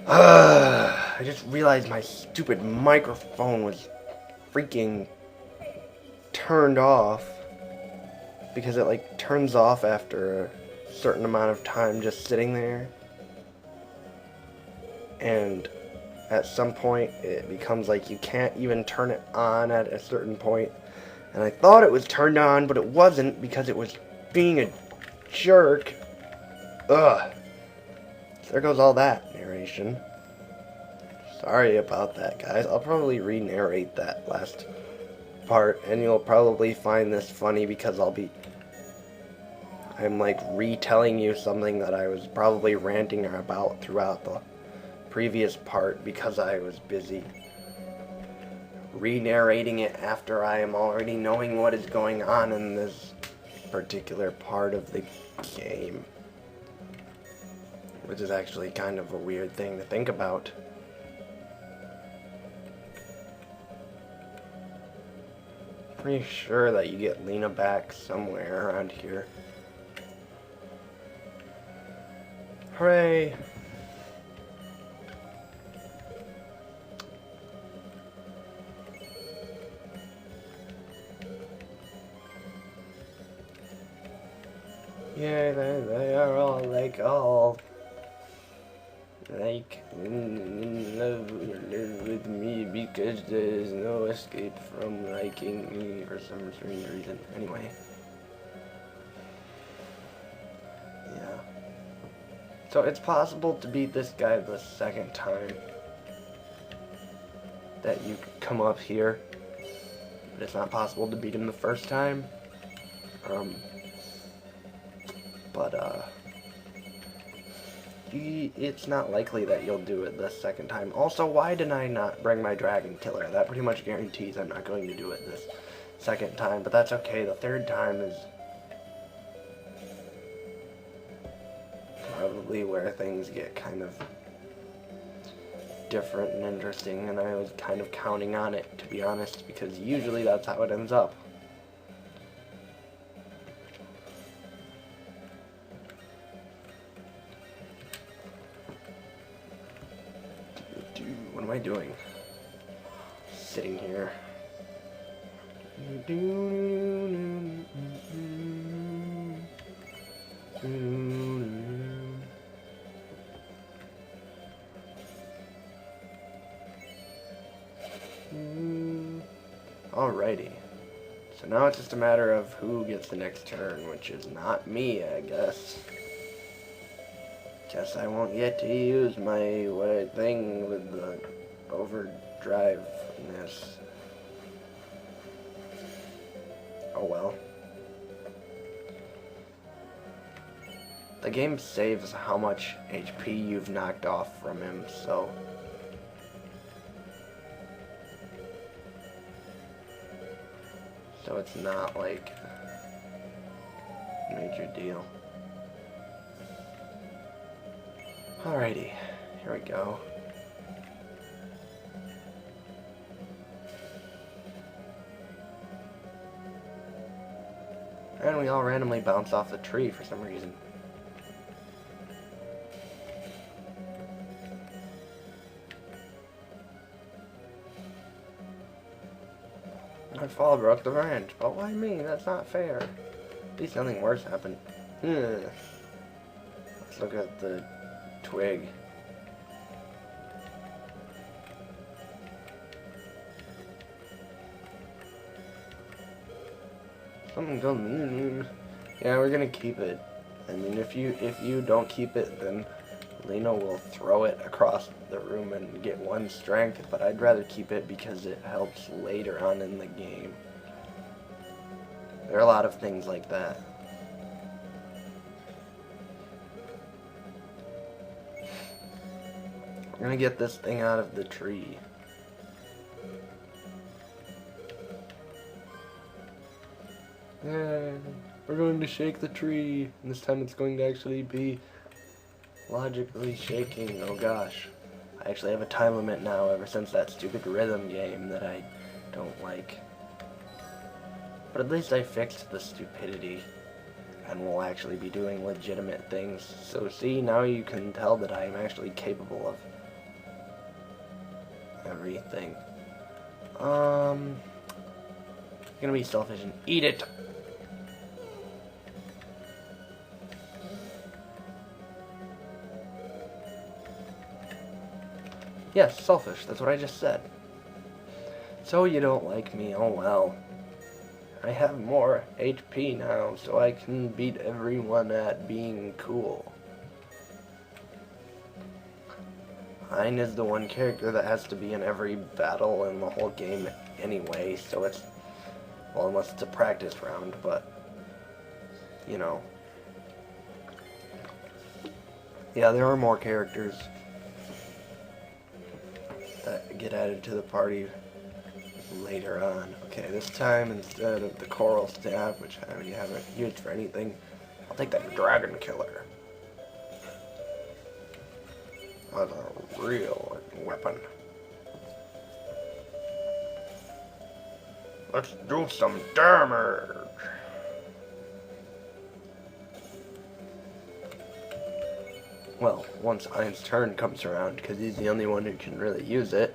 I just realized my stupid microphone was freaking turned off because it like turns off after a certain amount of time just sitting there, and at some point it becomes like you can't even turn it on at a certain point. And I thought it was turned on, but it wasn't because it was being a jerk. Ugh. There goes all that narration. Sorry about that, guys. I'll probably re-narrate that last part, and you'll probably find this funny because I'm like retelling you something that I was probably ranting about throughout the previous part because I was busy re-narrating it after I am already knowing what is going on in this particular part of the game. Which is actually kind of a weird thing to think about. Pretty sure that you get Lena back somewhere around here. Hooray! Yeah, they are all like in love with me because there's no escape from liking me for some strange reason. Anyway. Yeah. So it's possible to beat this guy the second time that you come up here. But it's not possible to beat him the first time. It's not likely that you'll do it the second time. Also, why did I not bring my dragon killer? That pretty much guarantees I'm not going to do it this second time, but that's okay. The third time is probably where things get kind of different and interesting, and I was kind of counting on it, to be honest, because usually that's how it ends up. What am I doing? Sitting here. Alrighty. So now it's just a matter of who gets the next turn, which is not me, I guess. Guess I won't get to use my thing with the overdriveness. Oh well. The game saves how much HP you've knocked off from him, so it's not like a major deal. Alrighty, here we go. And we all randomly bounce off the tree for some reason. My fall broke the branch, but why me? That's not fair. At least nothing worse happened. Let's look at the twig. Something goes. Yeah, we're gonna keep it. I mean, if you don't keep it, then Lena will throw it across the room and get 1 strength. But I'd rather keep it because it helps later on in the game. There are a lot of things like that. We're gonna get this thing out of the tree. Yeah, we're going to shake the tree. And this time it's going to actually be logically shaking. Oh gosh. I actually have a time limit now ever since that stupid rhythm game that I don't like. But at least I fixed the stupidity. And will actually be doing legitimate things. So see, now you can tell that I am actually capable of everything. Gonna be selfish and eat it. Yes, selfish. That's what I just said. So you don't like me? Oh well. I have more HP now, so I can beat everyone at being cool. Mine is the one character that has to be in every battle in the whole game anyway, so it's, well, unless it's a practice round, but, you know. Yeah, there are more characters that get added to the party later on. Okay, this time, instead of the coral staff, which I already haven't used for anything, I'll take that dragon killer. That's a real weapon. Let's do some damage. Well, once Ein's turn comes around, because he's the only one who can really use it.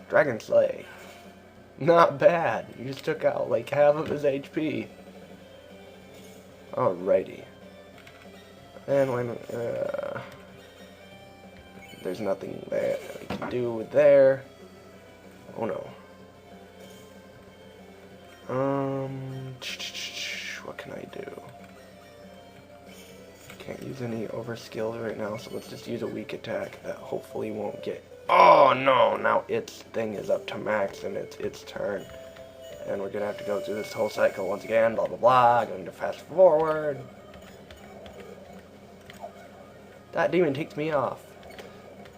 Dragon Slay. Not bad. You just took out like half of his HP. Alrighty. And when there's nothing there we can do there. Oh no. What can I do? Can't use any overskills right now, so let's just use a weak attack that hopefully won't get. Oh no! Now its thing is up to max and it's its turn. And we're gonna have to go through this whole cycle once again, blah blah blah, going to fast forward. That demon takes me off.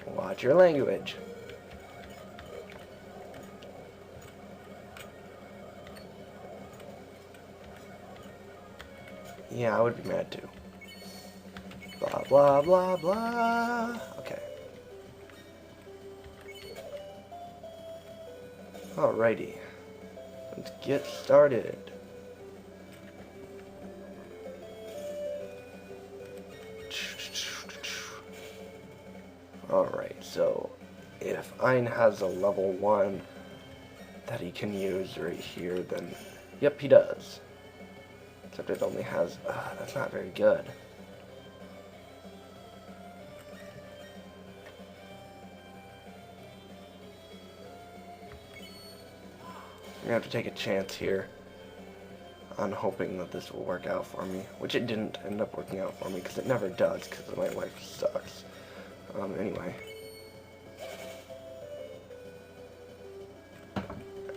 Watch your language. Yeah, I would be mad too. Blah blah blah blah. Okay. Alrighty. Let's get started. Alright, so if Ein has a level 1 that he can use right here, then yep, he does. Except it only has, that's not very good. I'm gonna have to take a chance here on hoping that this will work out for me, which it didn't end up working out for me because it never does because my life sucks. Anyway.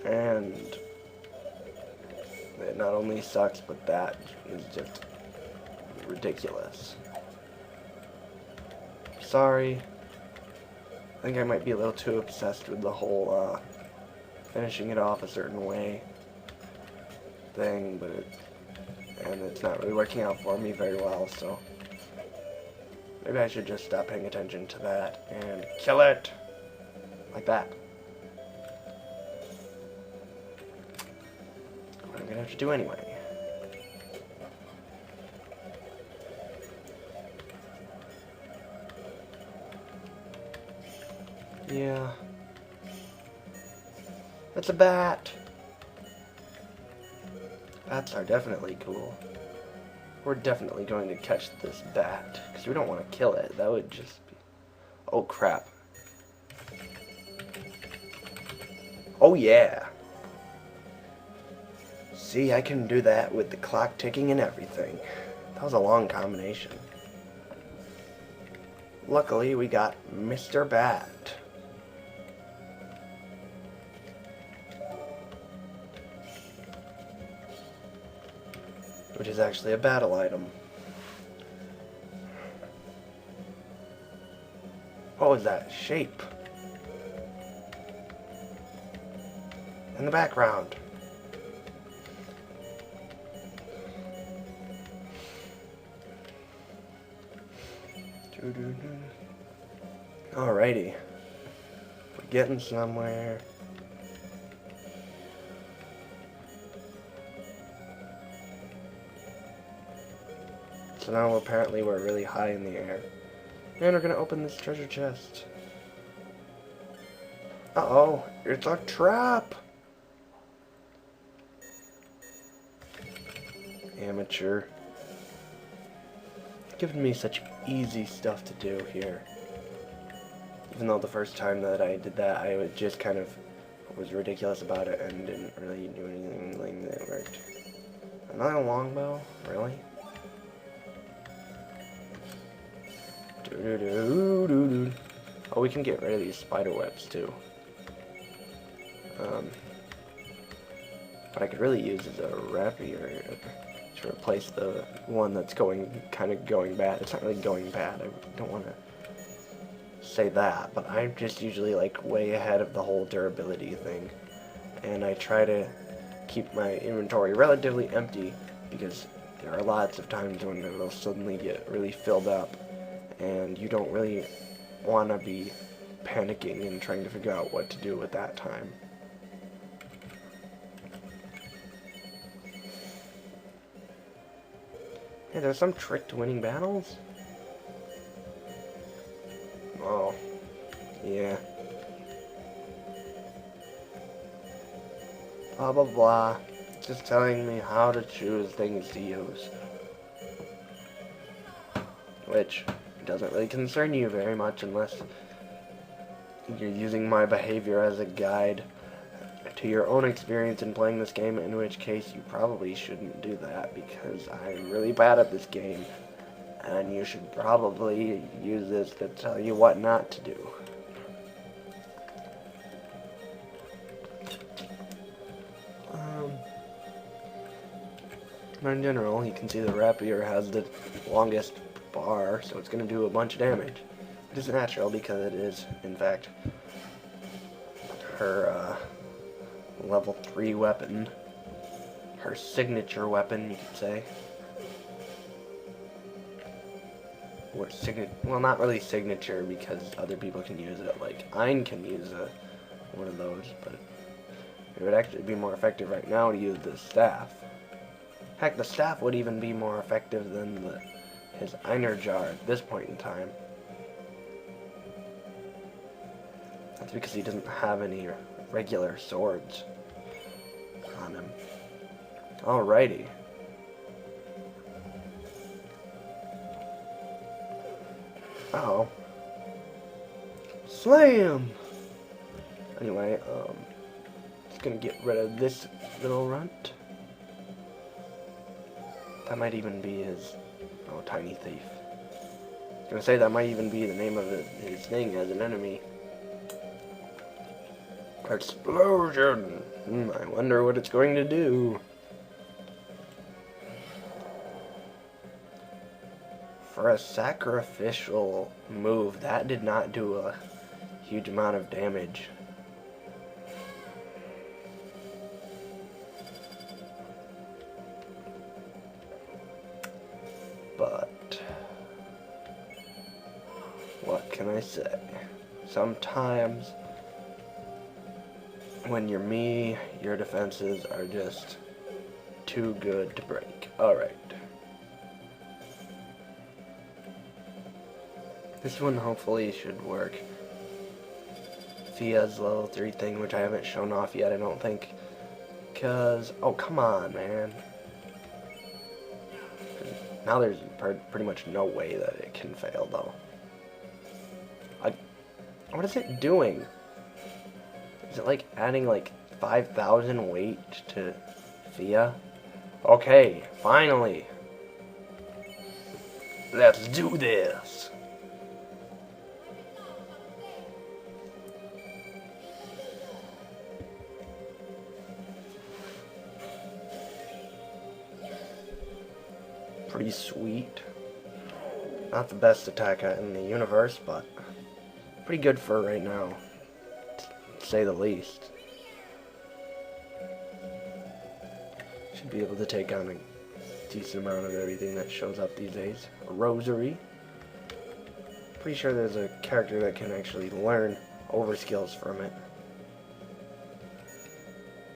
And it not only sucks, but that is just ridiculous. Sorry. I think I might be a little too obsessed with the whole, finishing it off a certain way thing, but it's not really working out for me very well, so maybe I should just stop paying attention to that and kill it like that. What I'm gonna have to do anyway. Yeah. That's a bat. Bats are definitely cool. We're definitely going to catch this bat, because we don't want to kill it. That would just be... Oh, crap. Oh, yeah. See, I can do that with the clock ticking and everything. That was a long combination. Luckily, we got Mr. Bat. Which is actually a battle item. What was that shape? In the background. Alrighty. We're getting somewhere. So now apparently we're really high in the air. And we're gonna open this treasure chest. Uh-oh, it's a trap! Amateur. Giving me such easy stuff to do here. Even though the first time that I did that, I was just kind of was ridiculous about it and didn't really do anything that worked. Another longbow? Really? Doo-doo-doo-doo-doo. Oh, we can get rid of these spider webs too. What I could really use is a rapier to replace the one that's kind of going bad. It's not really going bad. I don't want to say that, but I'm just usually like way ahead of the whole durability thing, and I try to keep my inventory relatively empty because there are lots of times when it'll suddenly get really filled up, and you don't really want to be panicking and trying to figure out what to do at that time. Hey, there's some trick to winning battles? Oh, yeah. Blah, blah, blah. Just telling me how to choose things to use. Which doesn't really concern you very much unless you're using my behavior as a guide to your own experience in playing this game, in which case you probably shouldn't do that because I'm really bad at this game. And you should probably use this to tell you what not to do. In general, you can see the rapier has the longest bar, so it's going to do a bunch of damage. It is natural because it is, in fact, her level 3 weapon. Her signature weapon, you could say. Well, not really signature because other people can use it. Like, Ein can use one of those, but it would actually be more effective right now to use the staff. Heck, the staff would even be more effective than his Einer jar at this point in time. That's because he doesn't have any regular swords on him. Alrighty. Uh-oh. Slam! Anyway, just gonna get rid of this little runt. That might even be his... Oh, tiny thief. I was gonna say that might even be the name of his thing as an enemy. Explosion! I wonder what it's going to do. For a sacrificial move, that did not do a huge amount of damage. But what can I say? Sometimes when you're me, your defenses are just too good to break. Alright. This one hopefully should work. Fia's level 3 thing, which I haven't shown off yet, I don't think. Because, oh, come on, man. Now there's pretty much no way that it can fail, though. What is it doing? Is it like adding like 5,000 weight to Fia? Okay, finally. Let's do this. Pretty sweet. Not the best attack in the universe, but pretty good for right now, to say the least. Should be able to take on a decent amount of everything that shows up these days. A rosary. Pretty sure there's a character that can actually learn overskills from it.